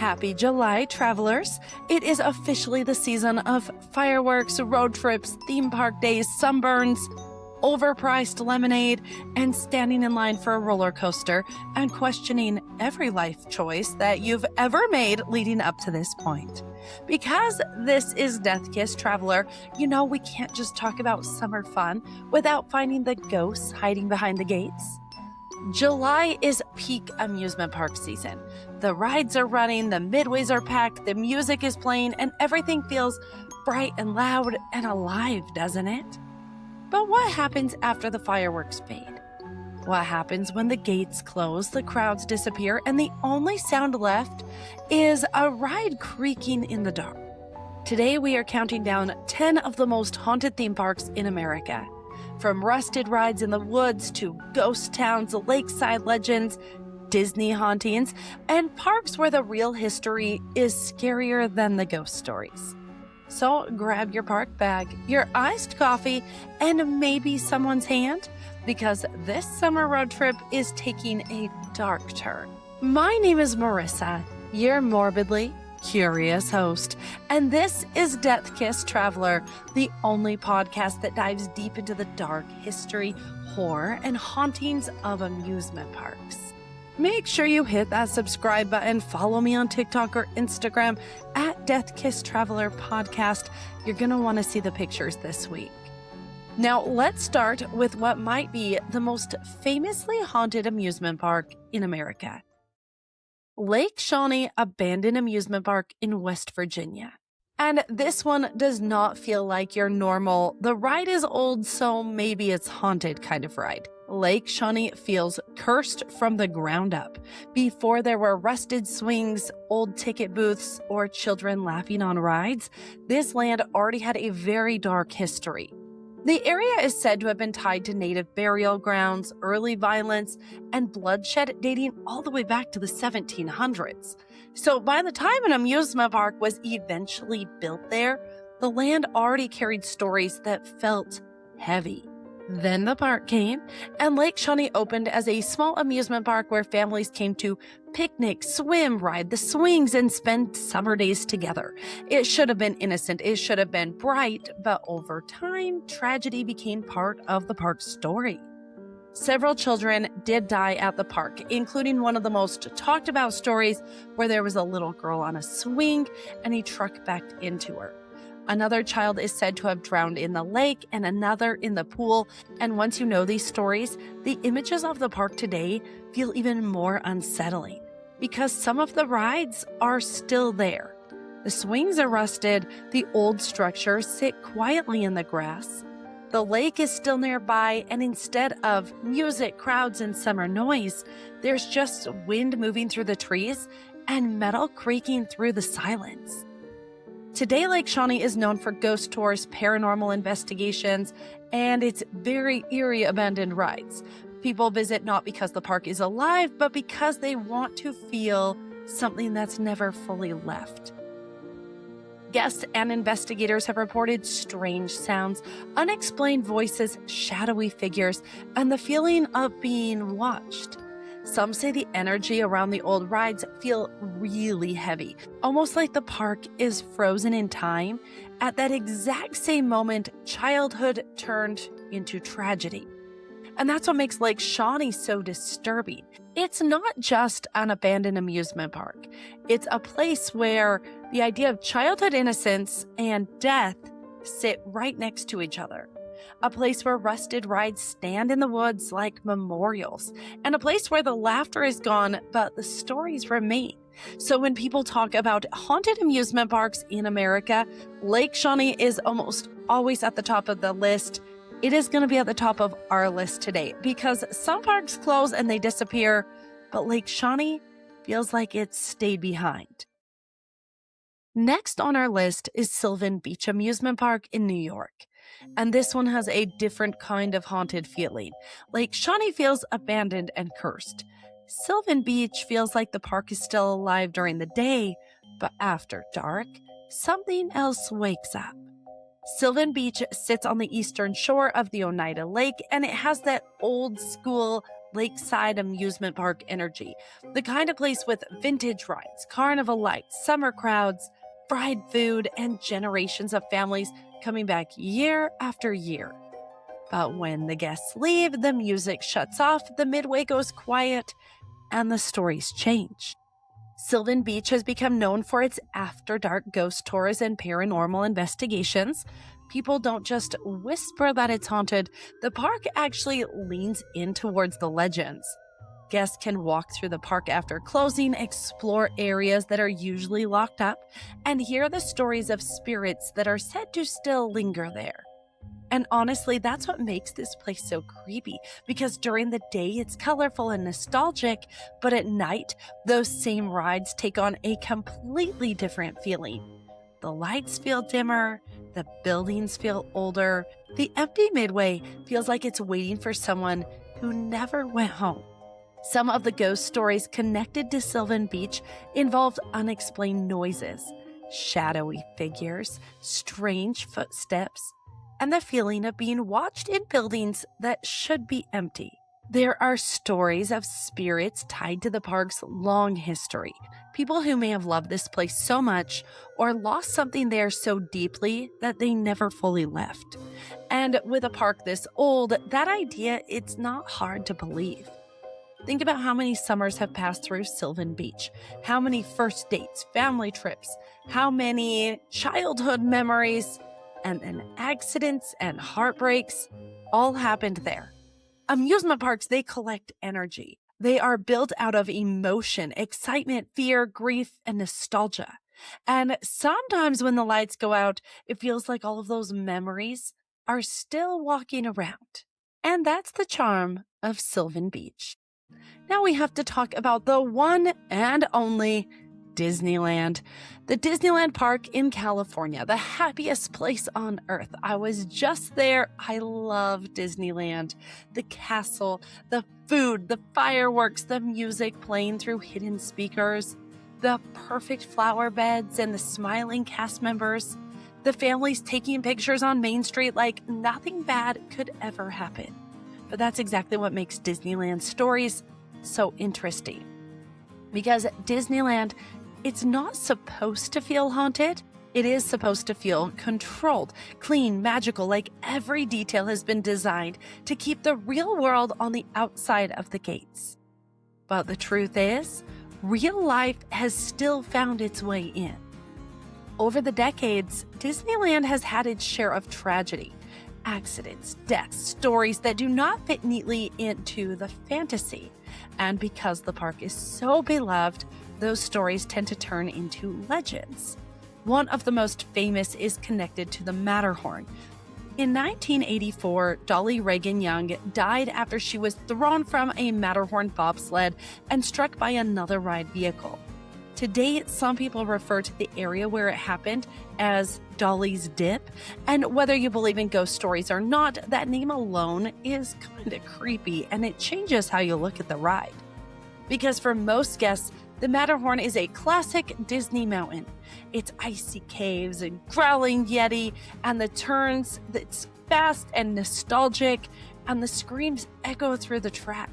Happy July, travelers! It is officially the season of fireworks, road trips, theme park days, sunburns, overpriced lemonade, and standing in line for a roller coaster and questioning every life choice that you've ever made leading up to this point. Because this is Death Kiss Traveler, you know we can't just talk about summer fun without finding the ghosts hiding behind the gates. July is peak amusement park season. The rides are running, the midways are packed, the music is playing, and everything feels bright and loud and alive, doesn't it? But what happens after the fireworks fade? What happens when the gates close, the crowds disappear, and the only sound left is a ride creaking in the dark? Today we are counting down 10 of the most haunted theme parks in America. From rusted rides in the woods to ghost towns, lakeside legends, Disney hauntings, and parks where the real history is scarier than the ghost stories. So grab your park bag, your iced coffee, and maybe someone's hand, because this summer road trip is taking a dark turn. My name is Marissa, your morbidly curious host, and this is Death Kiss Traveler, the only podcast that dives deep into the dark history, horror, and hauntings of amusement parks. Make sure you hit that subscribe button, follow me on TikTok or Instagram at Death Kiss Traveler Podcast. You're going to want to see the pictures this week. Now, let's start with what might be the most famously haunted amusement park in America. Lake Shawnee Abandoned Amusement Park in West Virginia. And this one does not feel like your normal, the ride is old, so maybe it's haunted kind of ride. Lake Shawnee feels cursed from the ground up. Before there were rusted swings, old ticket booths, or children laughing on rides, this land already had a very dark history. The area is said to have been tied to native burial grounds, early violence, and bloodshed dating all the way back to the 1700s. So by the time an amusement park was eventually built there, the land already carried stories that felt heavy. Then the park came, and Lake Shawnee opened as a small amusement park where families came to picnic, swim, ride the swings, and spend summer days together. It should have been innocent, it should have been bright, but over time, tragedy became part of the park's story. Several children did die at the park, including one of the most talked about stories where there was a little girl on a swing and a truck backed into her. Another child is said to have drowned in the lake and another in the pool. And once you know these stories, the images of the park today feel even more unsettling because some of the rides are still there. The swings are rusted, the old structures sit quietly in the grass. The lake is still nearby, and instead of music, crowds, and summer noise, there's just wind moving through the trees and metal creaking through the silence. Today, Lake Shawnee is known for ghost tours, paranormal investigations, and its very eerie abandoned rides. People visit not because the park is alive, but because they want to feel something that's never fully left. Guests and investigators have reported strange sounds, unexplained voices, shadowy figures, and the feeling of being watched. Some say the energy around the old rides feel really heavy, almost like the park is frozen in time. At that exact same moment, childhood turned into tragedy. And that's what makes Lake Shawnee so disturbing. It's not just an abandoned amusement park. It's a place where the idea of childhood innocence and death sit right next to each other. A place where rusted rides stand in the woods like memorials, and a place where the laughter is gone, but the stories remain. So when people talk about haunted amusement parks in America, Lake Shawnee is almost always at the top of the list. It is going to be at the top of our list today because some parks close and they disappear, but Lake Shawnee feels like it stayed behind. Next on our list is Sylvan Beach Amusement Park in New York. And this one has a different kind of haunted feeling. Lake Shawnee feels abandoned and cursed. Sylvan Beach feels like the park is still alive during the day, but after dark, something else wakes up. Sylvan Beach sits on the eastern shore of the Oneida Lake, and it has that old school lakeside amusement park energy, the kind of place with vintage rides, carnival lights, summer crowds, fried food, and generations of families coming back year after year. But when the guests leave, the music shuts off, the midway goes quiet, and the stories change. Sylvan Beach has become known for its after-dark ghost tours and paranormal investigations. People don't just whisper that it's haunted. The park actually leans in towards the legends. Guests can walk through the park after closing, explore areas that are usually locked up, and hear the stories of spirits that are said to still linger there. And honestly, that's what makes this place so creepy, because during the day it's colorful and nostalgic, but at night, those same rides take on a completely different feeling. The lights feel dimmer, the buildings feel older, the empty midway feels like it's waiting for someone who never went home. Some of the ghost stories connected to Sylvan Beach involved unexplained noises, shadowy figures, strange footsteps, and the feeling of being watched in buildings that should be empty. There are stories of spirits tied to the park's long history, people who may have loved this place so much or lost something there so deeply that they never fully left. And with a park this old, that idea, it's not hard to believe. Think about how many summers have passed through Sylvan Beach, how many first dates, family trips, how many childhood memories, and then accidents and heartbreaks all happened there. Amusement parks, they collect energy. They are built out of emotion, excitement, fear, grief, and nostalgia. And sometimes when the lights go out, it feels like all of those memories are still walking around. And that's the charm of Sylvan Beach. Now we have to talk about the one and only Disneyland. The Disneyland park in California, the happiest place on earth. I was just there. I love Disneyland. The castle, the food, the fireworks, the music playing through hidden speakers, the perfect flower beds and the smiling cast members, the families taking pictures on Main Street like nothing bad could ever happen. But that's exactly what makes Disneyland stories so interesting. Because Disneyland, it's not supposed to feel haunted. It is supposed to feel controlled, clean, magical, like every detail has been designed to keep the real world on the outside of the gates. But the truth is, real life has still found its way in. Over the decades, Disneyland has had its share of tragedy, accidents, deaths, stories that do not fit neatly into the fantasy. And because the park is so beloved, those stories tend to turn into legends. One of the most famous is connected to the Matterhorn. In 1984, Dolly Reagan Young died after she was thrown from a Matterhorn bobsled and struck by another ride vehicle. Today, some people refer to the area where it happened as Dolly's Dip, and whether you believe in ghost stories or not, that name alone is kind of creepy, and it changes how you look at the ride. Because for most guests, the Matterhorn is a classic Disney mountain. It's icy caves and growling yeti, and the turns that's fast and nostalgic, and the screams echo through the track.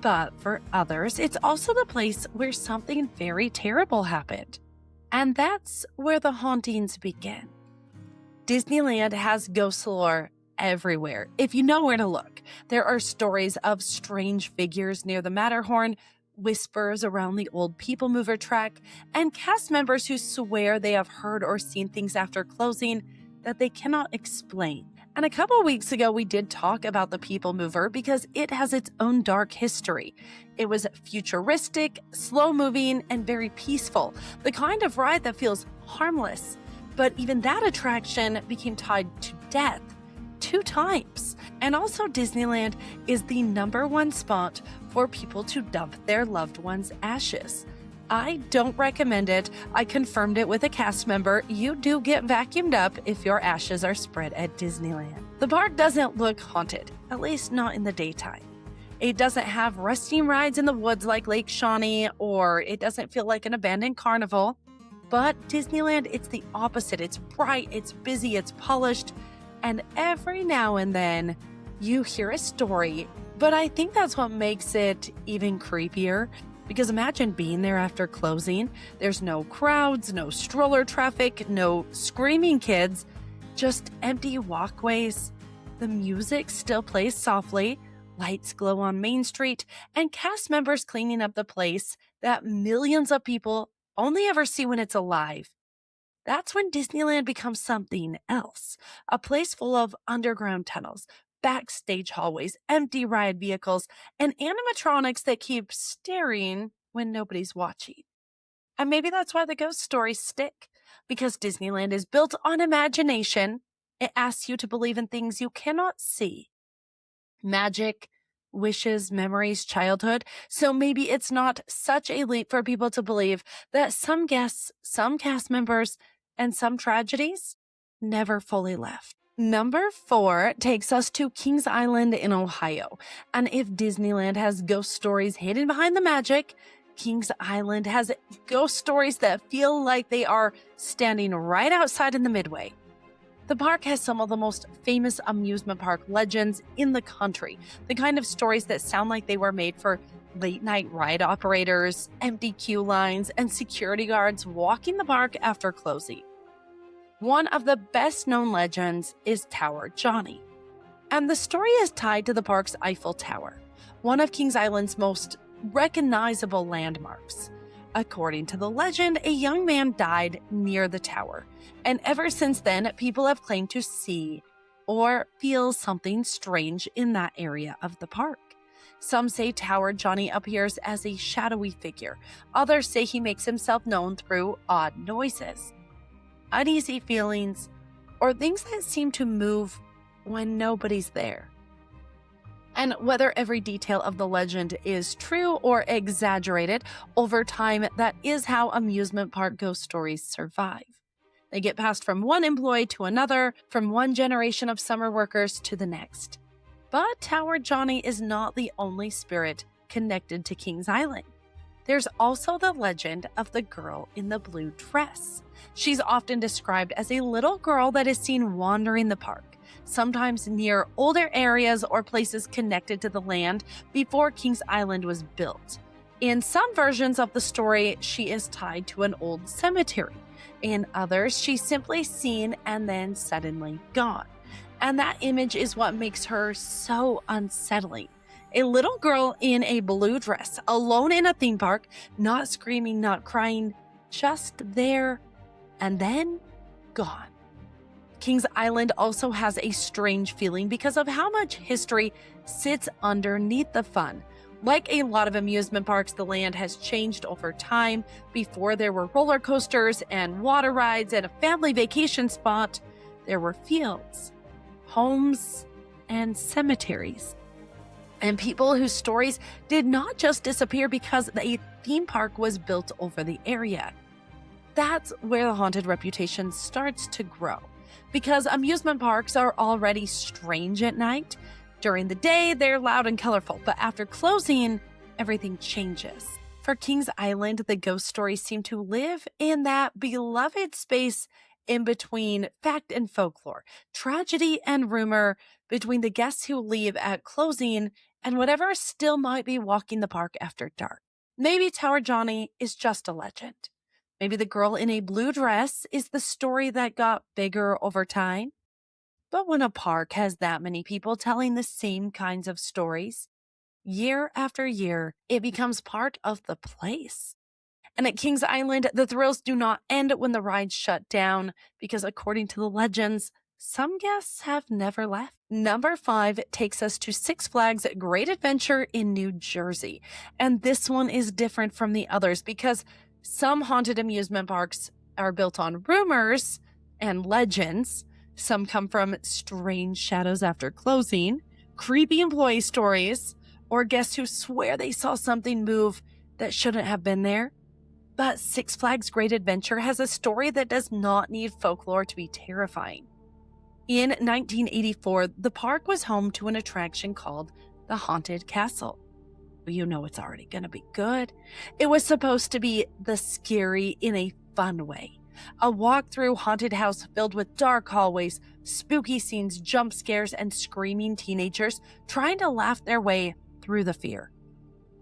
But for others, it's also the place where something very terrible happened. And that's where the hauntings begin. Disneyland has ghost lore everywhere. If you know where to look, there are stories of strange figures near the Matterhorn, whispers around the old People Mover track, and cast members who swear they have heard or seen things after closing that they cannot explain. And a couple weeks ago, we did talk about the People Mover because it has its own dark history. It was futuristic, slow-moving, and very peaceful, the kind of ride that feels harmless. But even that attraction became tied to death 2 times. And also, Disneyland is the #1 spot for people to dump their loved ones' ashes. I don't recommend it. I confirmed it with a cast member. You do get vacuumed up if your ashes are spread at Disneyland. The park doesn't look haunted, at least not in the daytime. It doesn't have rusting rides in the woods like Lake Shawnee, or it doesn't feel like an abandoned carnival. But Disneyland, it's the opposite. It's bright, it's busy, it's polished, and every now and then you hear a story But I think that's what makes it even creepier, because imagine being there after closing. There's no crowds, no stroller traffic, no screaming kids, just empty walkways. The music still plays softly, lights glow on Main Street, and cast members cleaning up the place that millions of people only ever see when it's alive. That's when Disneyland becomes something else, a place full of underground tunnels, backstage hallways, empty ride vehicles, and animatronics that keep staring when nobody's watching. And maybe that's why the ghost stories stick, because Disneyland is built on imagination. It asks you to believe in things you cannot see. Magic, wishes, memories, childhood. So maybe it's not such a leap for people to believe that some guests, some cast members, and some tragedies never fully left. Number 4 takes us to Kings Island in Ohio. And if Disneyland has ghost stories hidden behind the magic, Kings Island has ghost stories that feel like they are standing right outside in the Midway. The park has some of the most famous amusement park legends in the country, the kind of stories that sound like they were made for late-night ride operators, empty queue lines, and security guards walking the park after closing. One of the best-known legends is Tower Johnny, and the story is tied to the park's Eiffel Tower, one of Kings Island's most recognizable landmarks. According to the legend, a young man died near the tower, and ever since then, people have claimed to see or feel something strange in that area of the park. Some say Tower Johnny appears as a shadowy figure. Others say he makes himself known through odd noises, uneasy feelings, or things that seem to move when nobody's there. And whether every detail of the legend is true or exaggerated, over time, that is how amusement park ghost stories survive. They get passed from one employee to another, from one generation of summer workers to the next. But Tower Johnny is not the only spirit connected to Kings Island. There's also the legend of the girl in the blue dress. She's often described as a little girl that is seen wandering the park, sometimes near older areas or places connected to the land before Kings Island was built. In some versions of the story, she is tied to an old cemetery. In others, she's simply seen and then suddenly gone. And that image is what makes her so unsettling. A little girl in a blue dress, alone in a theme park, not screaming, not crying, just there, and then gone. Kings Island also has a strange feeling because of how much history sits underneath the fun. Like a lot of amusement parks, the land has changed over time. Before there were roller coasters and water rides and a family vacation spot, there were fields, homes, and cemeteries. And people whose stories did not just disappear because a theme park was built over the area. That's where the haunted reputation starts to grow. Because amusement parks are already strange at night. During the day, they're loud and colorful, but after closing, everything changes. For Kings Island, the ghost stories seem to live in that beloved space in between fact and folklore, tragedy and rumor, between the guests who leave at closing and whatever still might be walking the park after dark. Maybe Tower Johnny is just a legend. Maybe the girl in a blue dress is the story that got bigger over time. But when a park has that many people telling the same kinds of stories, year after year, it becomes part of the place. And at Kings Island, the thrills do not end when the rides shut down, because according to the legends, some guests have never left. Number 5 takes us to Six Flags Great Adventure in New Jersey. And this one is different from the others because some haunted amusement parks are built on rumors and legends. Some come from strange shadows after closing, creepy employee stories, or guests who swear they saw something move that shouldn't have been there. But Six Flags Great Adventure has a story that does not need folklore to be terrifying. In 1984, the park was home to an attraction called the Haunted Castle. You know it's already going to be good. It was supposed to be the scary in a fun way. A walk-through haunted house filled with dark hallways, spooky scenes, jump scares, and screaming teenagers trying to laugh their way through the fear.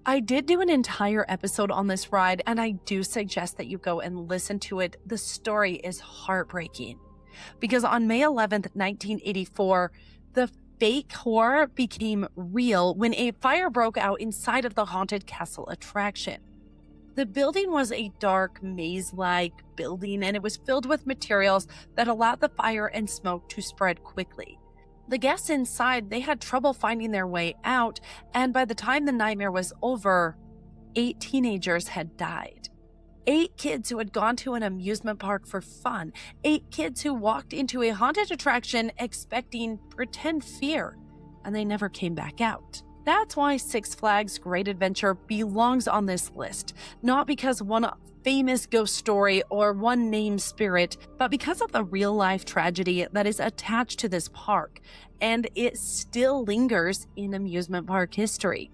I did do an entire episode on this ride, and I do suggest that you go and listen to it. The story is heartbreaking. Because on May 11th, 1984, the fake horror became real when a fire broke out inside of the Haunted Castle attraction. The building was a dark, maze-like building, and it was filled with materials that allowed the fire and smoke to spread quickly. The guests inside, they had trouble finding their way out, and by the time the nightmare was over, 8 teenagers had died. 8 kids who had gone to an amusement park for fun. 8 kids who walked into a haunted attraction expecting pretend fear, and they never came back out. That's why Six Flags Great Adventure belongs on this list, not because one famous ghost story or one named spirit, but because of the real-life tragedy that is attached to this park, and it still lingers in amusement park history.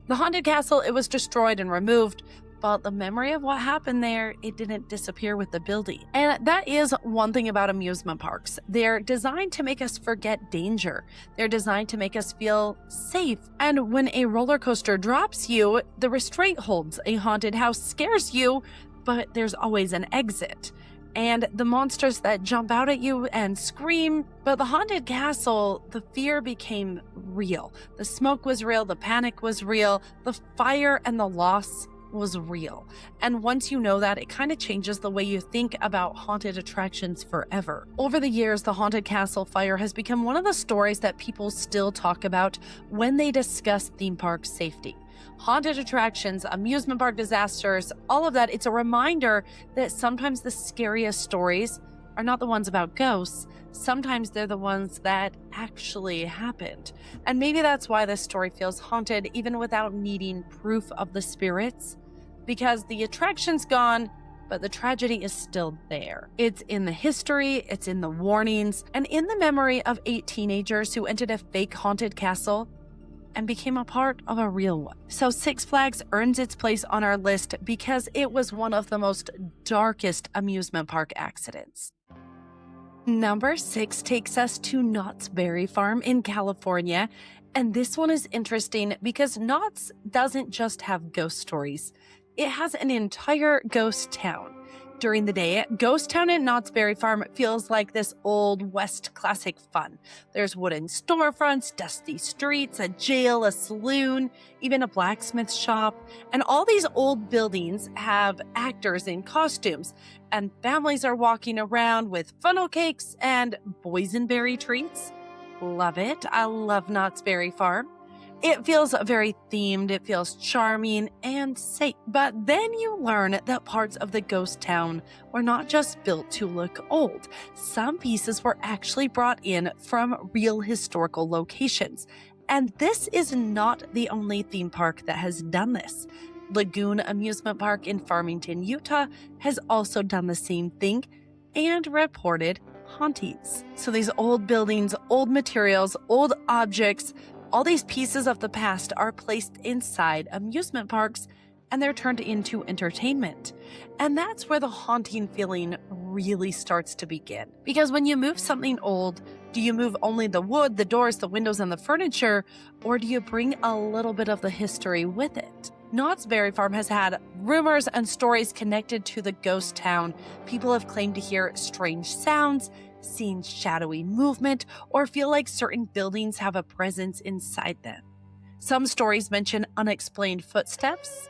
The Haunted Castle, it was destroyed and removed, but the memory of what happened there, it didn't disappear with the building. And that is one thing about amusement parks. They're designed to make us forget danger. They're designed to make us feel safe. And when a roller coaster drops you, the restraint holds. A haunted house scares you, but there's always an exit. And the monsters that jump out at you and scream. But the Haunted Castle, the fear became real. The smoke was real, the panic was real, the fire and the loss was real. And once you know that, it kind of changes the way you think about haunted attractions forever. Over the years, the Haunted Castle fire has become one of the stories that people still talk about when they discuss theme park safety. Haunted attractions, amusement park disasters, all of that, it's a reminder that sometimes the scariest stories are not the ones about ghosts. Sometimes they're the ones that actually happened. And maybe that's why this story feels haunted even without needing proof of the spirits. Because the attraction's gone, but the tragedy is still there. It's in the history, it's in the warnings, and in the memory of 8 teenagers who entered a fake haunted castle and became a part of a real one. So Six Flags earns its place on our list because it was one of the most darkest amusement park accidents. Number 6 takes us to Knott's Berry Farm in California, and this one is interesting because Knott's doesn't just have ghost stories. It has an entire ghost town. During the day, Ghost Town at Knott's Berry Farm feels like this old West classic fun. There's wooden storefronts, dusty streets, a jail, a saloon, even a blacksmith shop. And all these old buildings have actors in costumes, and families are walking around with funnel cakes and boysenberry treats. Love it. I love Knott's Berry Farm. It feels very themed, it feels charming and safe. But then you learn that parts of the ghost town were not just built to look old. Some pieces were actually brought in from real historical locations. And this is not the only theme park that has done this. Lagoon Amusement Park in Farmington, Utah has also done the same thing and reported hauntings. So these old buildings, old materials, old objects, all these pieces of the past are placed inside amusement parks and they're turned into entertainment. And that's where the haunting feeling really starts to begin. Because when you move something old, do you move only the wood, the doors, the windows, and the furniture, or do you bring a little bit of the history with it? Knott's Berry Farm has had rumors and stories connected to the ghost town. People have claimed to hear strange sounds, seen shadowy movement, or feel like certain buildings have a presence inside them. Some stories mention unexplained footsteps,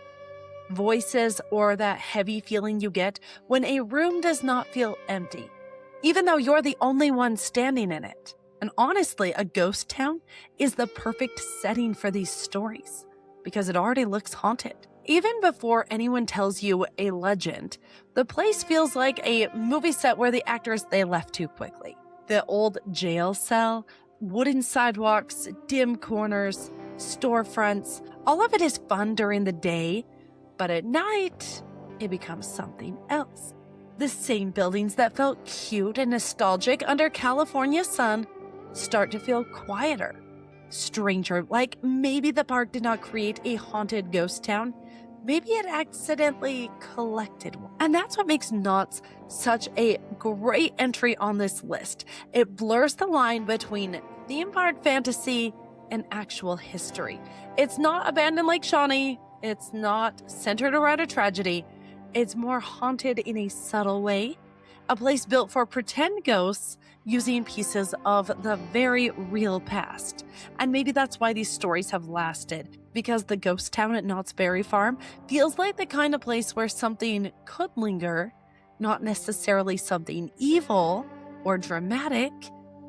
voices, or that heavy feeling you get when a room does not feel empty, even though you're the only one standing in it. And honestly, a ghost town is the perfect setting for these stories because it already looks haunted. Even before anyone tells you a legend, the place feels like a movie set where the actors, they left too quickly. The old jail cell, wooden sidewalks, dim corners, storefronts, all of it is fun during the day, but at night, it becomes something else. The same buildings that felt cute and nostalgic under California sun start to feel quieter, stranger, like maybe the park did not create a haunted ghost town, maybe it accidentally collected one. And that's what makes Knott's such a great entry on this list. It blurs the line between theme park fantasy and actual history. It's not abandoned Lake Shawnee. It's not centered around a tragedy. It's more haunted in a subtle way. A place built for pretend ghosts using pieces of the very real past. And maybe that's why these stories have lasted, because the ghost town at Knott's Berry Farm feels like the kind of place where something could linger, not necessarily something evil or dramatic,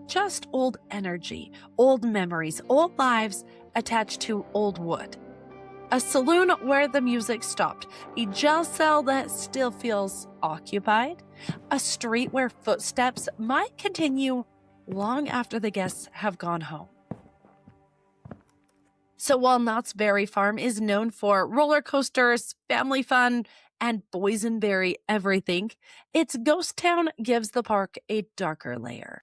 just old energy, old memories, old lives attached to old wood. A saloon where the music stopped, a jail cell that still feels occupied, a street where footsteps might continue long after the guests have gone home. So while Knott's Berry Farm is known for roller coasters, family fun, and boysenberry everything, its ghost town gives the park a darker layer.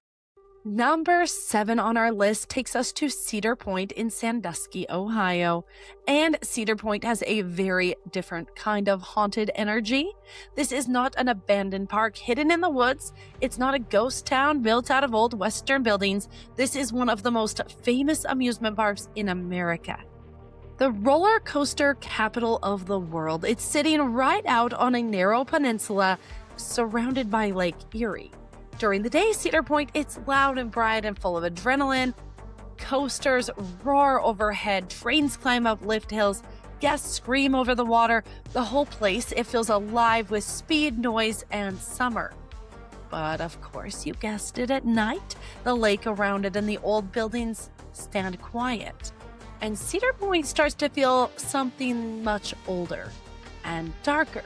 Number 7 on our list takes us to Cedar Point in Sandusky, Ohio. And Cedar Point has a very different kind of haunted energy. This is not an abandoned park hidden in the woods. It's not a ghost town built out of old Western buildings. This is one of the most famous amusement parks in America. The roller coaster capital of the world. It's sitting right out on a narrow peninsula surrounded by Lake Erie. During the day, Cedar Point, it's loud and bright and full of adrenaline. Coasters roar overhead, trains climb up lift hills, guests scream over the water. The whole place, it feels alive with speed, noise, and summer. But of course, you guessed it, at night, the lake around it and the old buildings stand quiet. And Cedar Point starts to feel something much older and darker,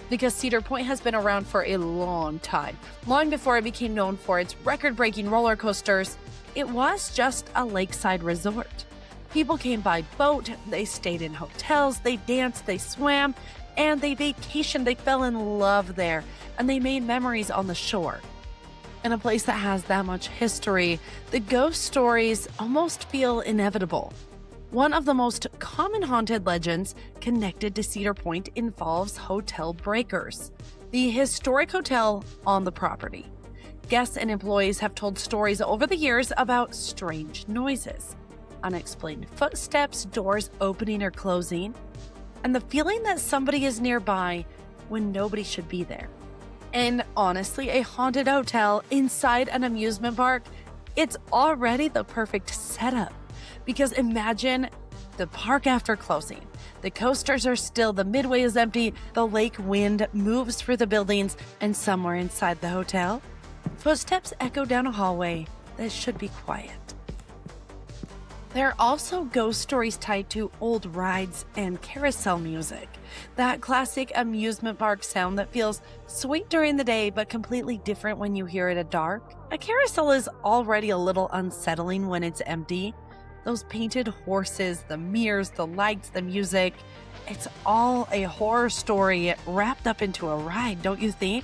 because Cedar Point has been around for a long time. Long before it became known for its record-breaking roller coasters, it was just a lakeside resort. People came by boat, they stayed in hotels, they danced, they swam, and they vacationed. They fell in love there, and they made memories on the shore. In a place that has that much history, the ghost stories almost feel inevitable. One of the most common haunted legends connected to Cedar Point involves hotel breakers, the historic hotel on the property. Guests and employees have told stories over the years about strange noises, unexplained footsteps, doors opening or closing, and the feeling that somebody is nearby when nobody should be there. And honestly, a haunted hotel inside an amusement park, it's already the perfect setup. Because imagine the park after closing. The coasters are still, the midway is empty, the lake wind moves through the buildings, and somewhere inside the hotel, footsteps echo down a hallway that should be quiet. There are also ghost stories tied to old rides and carousel music. That classic amusement park sound that feels sweet during the day but completely different when you hear it at dark. A carousel is already a little unsettling when it's empty. Those painted horses, the mirrors, the lights, the music. It's all a horror story wrapped up into a ride, don't you think?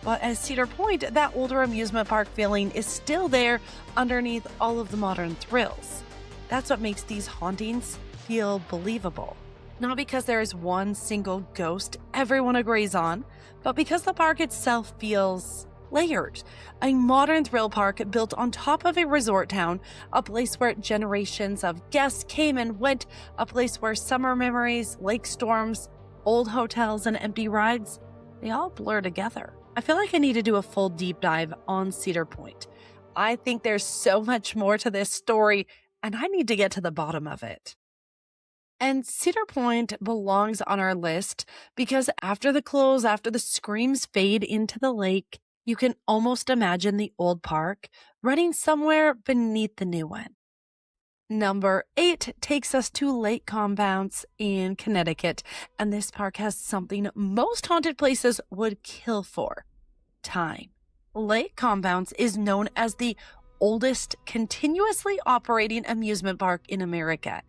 But at Cedar Point, that older amusement park feeling is still there underneath all of the modern thrills. That's what makes these hauntings feel believable. Not because there is one single ghost everyone agrees on, but because the park itself feels layered. A modern thrill park built on top of a resort town, a place where generations of guests came and went, a place where summer memories, lake storms, old hotels, and empty rides, they all blur together. I feel like I need to do a full deep dive on Cedar Point. I think there's so much more to this story, and I need to get to the bottom of it. And Cedar Point belongs on our list because after the close, after the screams fade into the lake, you can almost imagine the old park running somewhere beneath the new one. Number 8 takes us to Lake Compounce in Connecticut, and this park has something most haunted places would kill for: time. Lake Compounce is known as the oldest continuously operating amusement park in America,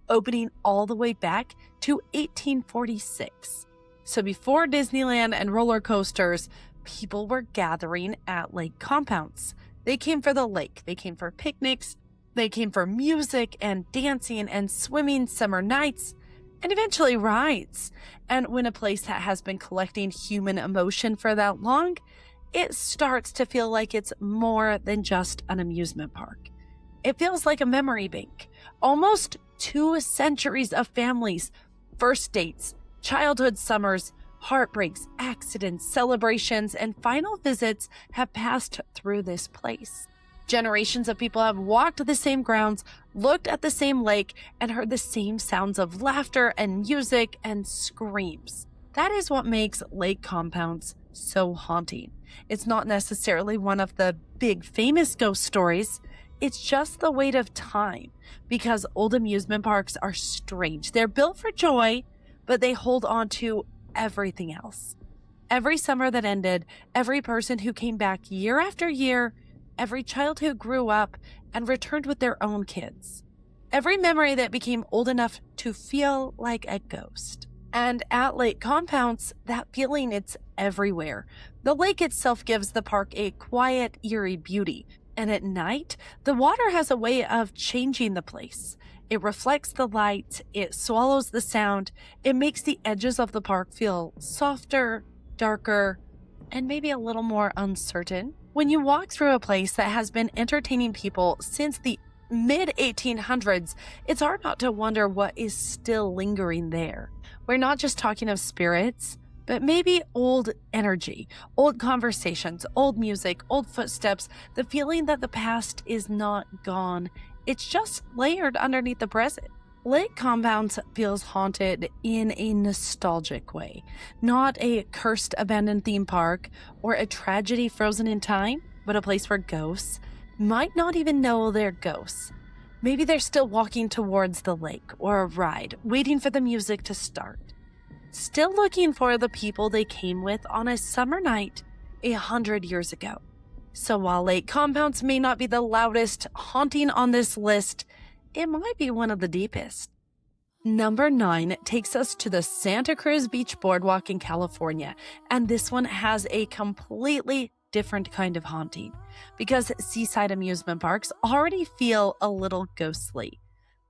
opening all the way back to 1846. So before Disneyland and roller coasters, people were gathering at Lake Compounce. They came for the lake. They came for picnics. They came for music and dancing and swimming summer nights. and eventually rides. And when a place that has been collecting human emotion for that long, it starts to feel like it's more than just an amusement park. It feels like a memory bank. Almost 2 centuries of families, first dates, childhood summers, heartbreaks, accidents, celebrations, and final visits have passed through this place. Generations of people have walked the same grounds, looked at the same lake, and heard the same sounds of laughter and music and screams. That is what makes lake compounds so haunting. It's not necessarily one of the big famous ghost stories. It's just the weight of time, because old amusement parks are strange. They're built for joy, but they hold on to everything else. Every summer that ended, every person who came back year after year, every child who grew up and returned with their own kids, every memory that became old enough to feel like a ghost. And at lake compounds, that feeling, it's everywhere. The lake itself gives the park a quiet, eerie beauty. And at night, the water has a way of changing the place. It reflects the light, it swallows the sound, it makes the edges of the park feel softer, darker, and maybe a little more uncertain. When you walk through a place that has been entertaining people since the mid-1800s, it's hard not to wonder what is still lingering there. We're not just talking of spirits, but maybe old energy, old conversations, old music, old footsteps, the feeling that the past is not gone. It's just layered underneath the present. Lake Compounds feels haunted in a nostalgic way, not a cursed abandoned theme park or a tragedy frozen in time, but a place where ghosts might not even know they're ghosts. Maybe they're still walking towards the lake or a ride, waiting for the music to start. Still looking for the people they came with on a summer night 100 years ago. So while Lake Compounds may not be the loudest haunting on this list, it might be one of the deepest. Number 9 takes us to the Santa Cruz Beach Boardwalk in California, and this one has a completely different kind of haunting, because seaside amusement parks already feel a little ghostly.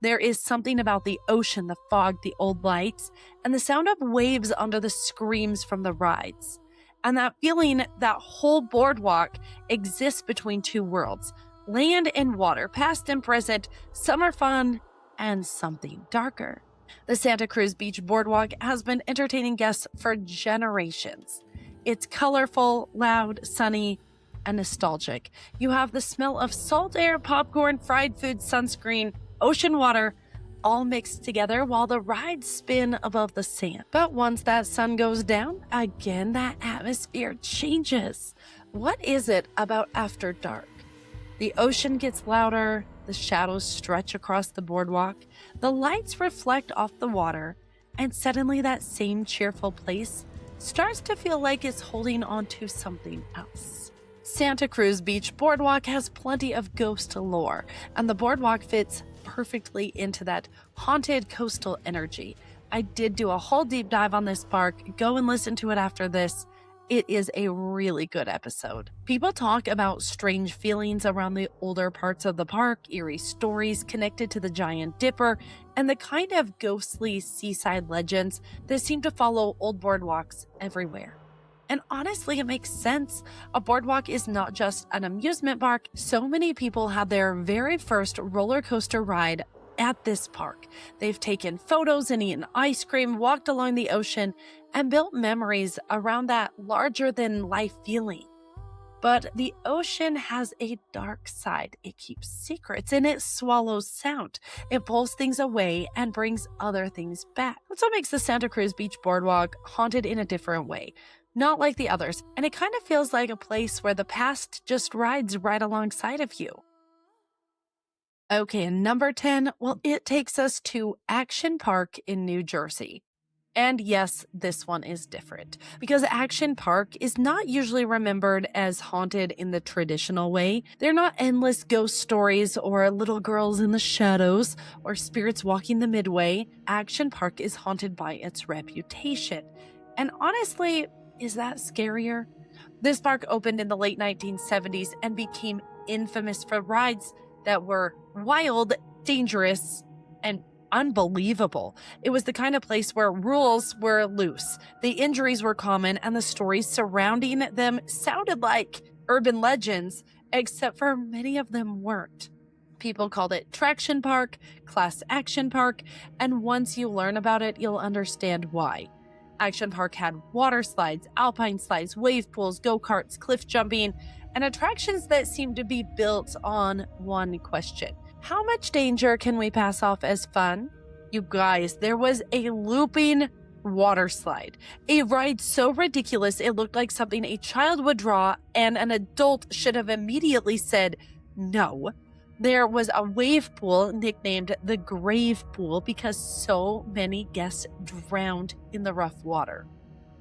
There is something about the ocean, the fog, the old lights, and the sound of waves under the screams from the rides. And that feeling, that whole boardwalk exists between two worlds, land and water, past and present, summer fun, and something darker. The Santa Cruz Beach Boardwalk has been entertaining guests for generations. It's colorful, loud, sunny, and nostalgic. You have the smell of salt air, popcorn, fried food, sunscreen, ocean water, all mixed together while the rides spin above the sand. But once that sun goes down, again, that atmosphere changes. What is it about after dark? The ocean gets louder, the shadows stretch across the boardwalk, the lights reflect off the water, and suddenly that same cheerful place starts to feel like it's holding on to something else. Santa Cruz Beach Boardwalk has plenty of ghost lore, and the boardwalk fits perfectly into that haunted coastal energy. I did do a whole deep dive on this park. Go and listen to it after this. It is a really good episode. People talk about strange feelings around the older parts of the park, eerie stories connected to the Giant Dipper, and the kind of ghostly seaside legends that seem to follow old boardwalks everywhere. And honestly, it makes sense. A boardwalk is not just an amusement park. So many people had their very first roller coaster ride at this park. They've taken photos and eaten ice cream, walked along the ocean, and built memories around that larger-than-life feeling. But the ocean has a dark side. It keeps secrets and it swallows sound. It pulls things away and brings other things back. That's what makes the Santa Cruz Beach Boardwalk haunted in a different way. Not like the others, and it kind of feels like a place where the past just rides right alongside of you. Okay, and number 10, well, it takes us to Action Park in New Jersey. And yes, this one is different, because Action Park is not usually remembered as haunted in the traditional way. They're not endless ghost stories or little girls in the shadows or spirits walking the midway. Action Park is haunted by its reputation. And honestly, is that scarier? This park opened in the late 1970s and became infamous for rides that were wild, dangerous, and unbelievable. It was the kind of place where rules were loose, the injuries were common, and the stories surrounding them sounded like urban legends, except for many of them weren't. People called it Traction Park, Class Action Park, and once you learn about it, you'll understand why. Action Park had water slides, alpine slides, wave pools, go-karts, cliff jumping, and attractions that seemed to be built on one question. How much danger can we pass off as fun? You guys, there was a looping water slide. A ride so ridiculous it looked like something a child would draw, and an adult should have immediately said no. There was a wave pool nicknamed the Grave Pool because so many guests drowned in the rough water.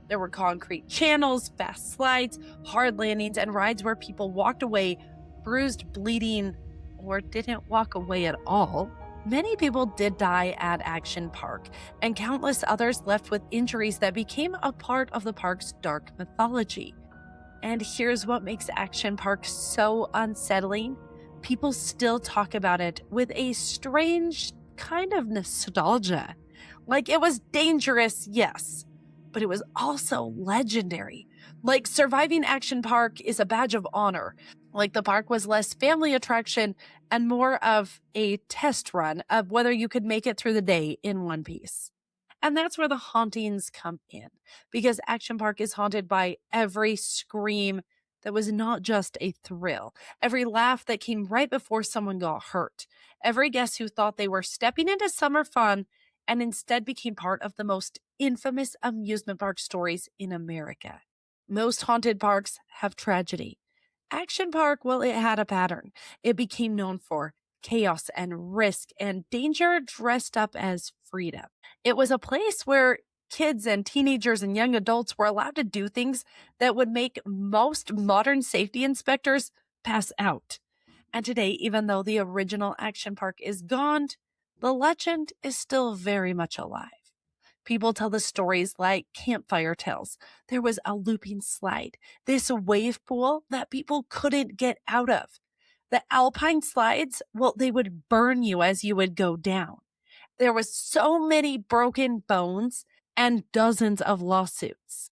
There were concrete channels, fast slides, hard landings, and rides where people walked away bruised, bleeding, or didn't walk away at all. Many people did die at Action Park, and countless others left with injuries that became a part of the park's dark mythology. And here's what makes Action Park so unsettling. People still talk about it with a strange kind of nostalgia. Like it was dangerous, yes, but it was also legendary. Like surviving Action Park is a badge of honor. Like the park was less family attraction and more of a test run of whether you could make it through the day in one piece. And that's where the hauntings come in, because Action Park is haunted by every scream that was not just a thrill, every laugh that came right before someone got hurt, every guest who thought they were stepping into summer fun and instead became part of the most infamous amusement park stories in America. Most haunted parks have tragedy. Action Park, well, it had a pattern. It became known for chaos and risk and danger dressed up as freedom. It was a place where kids and teenagers and young adults were allowed to do things that would make most modern safety inspectors pass out. And today, even though the original Action Park is gone, the legend is still very much alive. People tell the stories like campfire tales. There was a looping slide, this wave pool that people couldn't get out of. The alpine slides, well, they would burn you as you would go down. There was so many broken bones and dozens of lawsuits.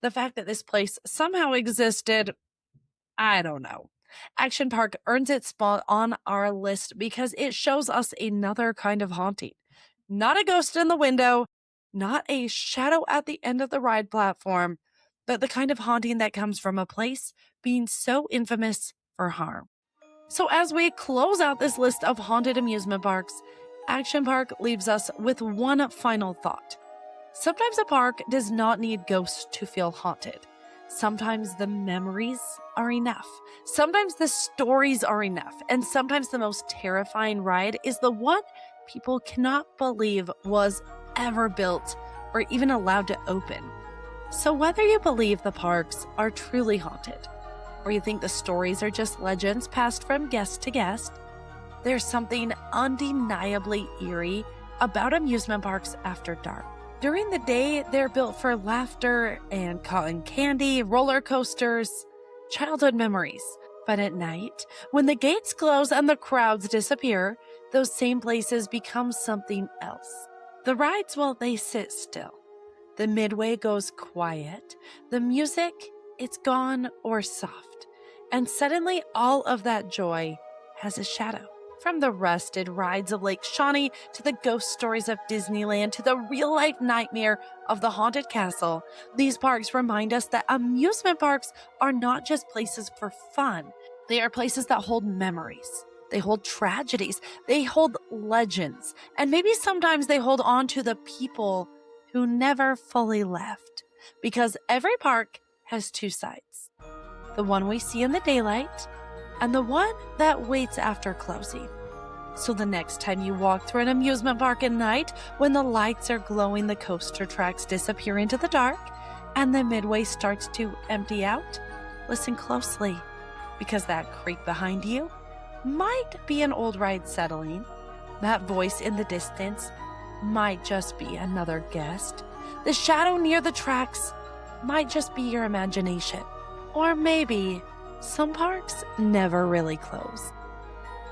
The fact that this place somehow existed, I don't know. Action Park earns its spot on our list because it shows us another kind of haunting. Not a ghost in the window, not a shadow at the end of the ride platform, but the kind of haunting that comes from a place being so infamous for harm. So as we close out this list of haunted amusement parks, Action Park leaves us with one final thought. Sometimes a park does not need ghosts to feel haunted. Sometimes the memories are enough. Sometimes the stories are enough. And sometimes the most terrifying ride is the one people cannot believe was ever built or even allowed to open. So whether you believe the parks are truly haunted, or you think the stories are just legends passed from guest to guest, there's something undeniably eerie about amusement parks after dark. During the day, they're built for laughter and cotton candy, roller coasters, childhood memories. But at night, when the gates close and the crowds disappear, those same places become something else. The rides, well, they sit still. The midway goes quiet. The music, it's gone or soft. And suddenly all of that joy has a shadow. From the rusted rides of Lake Shawnee to the ghost stories of Disneyland to the real-life nightmare of the haunted castle, these parks remind us that amusement parks are not just places for fun. They are places that hold memories. They hold tragedies. They hold legends. And maybe sometimes they hold on to the people who never fully left. Because every park has two sides. The one we see in the daylight and the one that waits after closing. So the next time you walk through an amusement park at night, when the lights are glowing, the coaster tracks disappear into the dark, and the midway starts to empty out, listen closely, because that creak behind you might be an old ride settling. That voice in the distance might just be another guest. The shadow near the tracks might just be your imagination. Or maybe some parks never really close.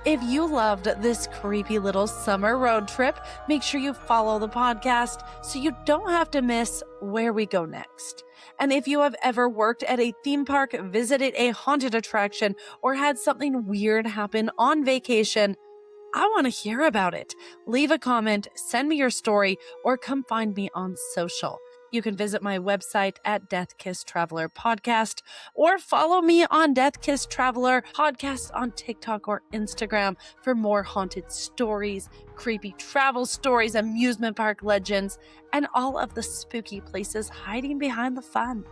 If you loved this creepy little summer road trip, make sure you follow the podcast so you don't have to miss where we go next. And if you have ever worked at a theme park, visited a haunted attraction, or had something weird happen on vacation, I want to hear about it. Leave a comment, send me your story, or come find me on social. You can visit my website at Death Kiss Traveler Podcast, or follow me on Death Kiss Traveler Podcast on TikTok or Instagram for more haunted stories, creepy travel stories, amusement park legends, and all of the spooky places hiding behind the fun.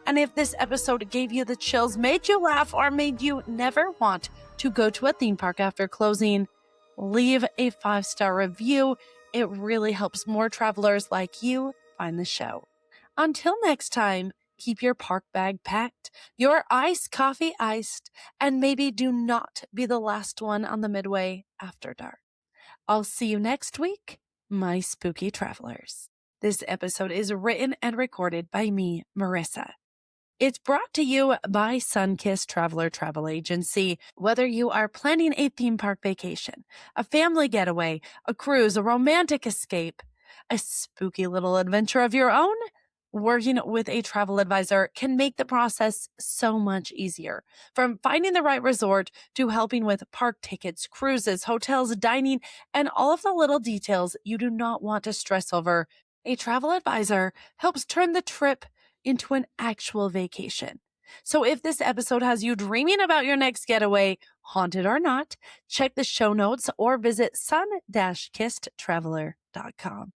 And if this episode gave you the chills, made you laugh, or made you never want to go to a theme park after closing, leave a 5-star review. It really helps more travelers like you find the show. Until next time, keep your park bag packed, your iced coffee iced, and maybe do not be the last one on the Midway after dark. I'll see you next week, my spooky travelers. This episode is written and recorded by me, Marissa. It's brought to you by Sunkissed Traveler Travel Agency. Whether you are planning a theme park vacation, a family getaway, a cruise, a romantic escape, a spooky little adventure of your own, working with a travel advisor can make the process so much easier. From finding the right resort to helping with park tickets, cruises, hotels, dining, and all of the little details you do not want to stress over, a travel advisor helps turn the trip into an actual vacation. So if this episode has you dreaming about your next getaway, haunted or not, check the show notes or visit sun-kissedtraveler.com.